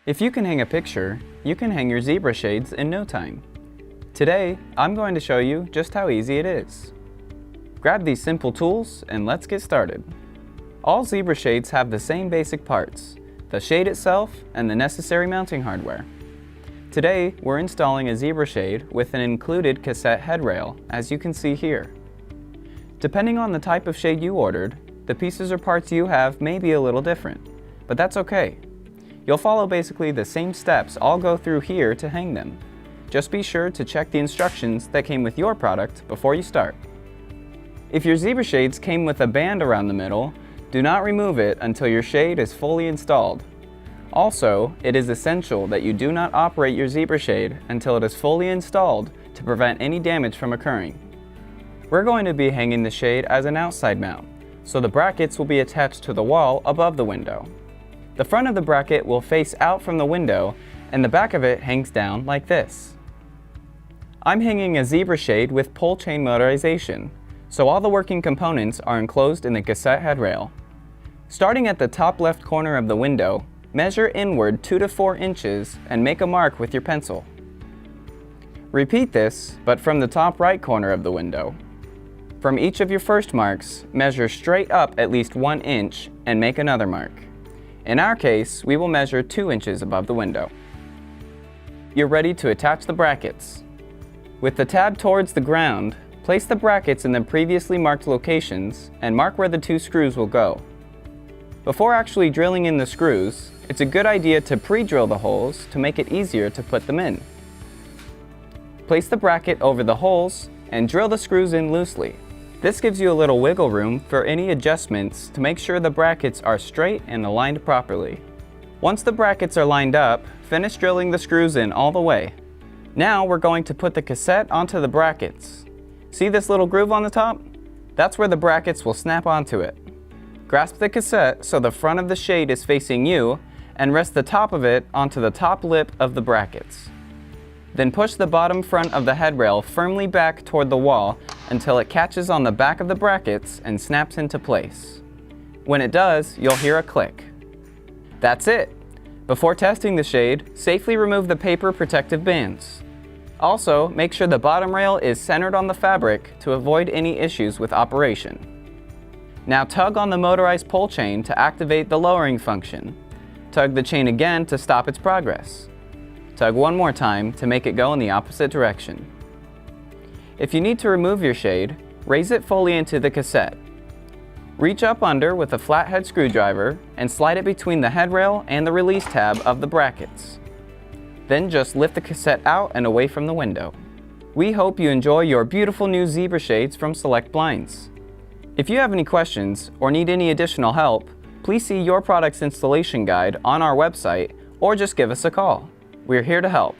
If you can hang a picture, you can hang your zebra shades in no time. Today, I'm going to show you just how easy it is. Grab these simple tools and let's get started. All zebra shades have the same basic parts, the shade itself and the necessary mounting hardware. Today, we're installing a zebra shade with an included cassette headrail, as you can see here. Depending on the type of shade you ordered, the pieces or parts you have may be a little different, but that's okay. You'll follow basically the same steps I'll go through here to hang them. Just be sure to check the instructions that came with your product before you start. If your zebra shades came with a band around the middle, do not remove it until your shade is fully installed. Also, it is essential that you do not operate your zebra shade until it is fully installed to prevent any damage from occurring. We're going to be hanging the shade as an outside mount, so the brackets will be attached to the wall above the window. The front of the bracket will face out from the window and the back of it hangs down like this. I'm hanging a zebra shade with pole chain motorization, so all the working components are enclosed in the cassette headrail. Starting at the top left corner of the window, measure inward 2 to 4 inches and make a mark with your pencil. Repeat this, but from the top right corner of the window. From each of your first marks, measure straight up at least 1 inch and make another mark. In our case, we will measure 2 inches above the window. You're ready to attach the brackets. With the tab towards the ground, place the brackets in the previously marked locations and mark where the 2 screws will go. Before actually drilling in the screws, it's a good idea to pre-drill the holes to make it easier to put them in. Place the bracket over the holes and drill the screws in loosely. This gives you a little wiggle room for any adjustments to make sure the brackets are straight and aligned properly. Once the brackets are lined up, finish drilling the screws in all the way. Now we're going to put the cassette onto the brackets. See this little groove on the top? That's where the brackets will snap onto it. Grasp the cassette so the front of the shade is facing you and rest the top of it onto the top lip of the brackets. Then push the bottom front of the headrail firmly back toward the wall until it catches on the back of the brackets and snaps into place. When it does, you'll hear a click. That's it! Before testing the shade, safely remove the paper protective bands. Also, make sure the bottom rail is centered on the fabric to avoid any issues with operation. Now tug on the motorized pole chain to activate the lowering function. Tug the chain again to stop its progress. Tug one more time to make it go in the opposite direction. If you need to remove your shade, raise it fully into the cassette. Reach up under with a flathead screwdriver and slide it between the headrail and the release tab of the brackets. Then just lift the cassette out and away from the window. We hope you enjoy your beautiful new zebra shades from Select Blinds. If you have any questions or need any additional help, please see your product's installation guide on our website or just give us a call. We're here to help.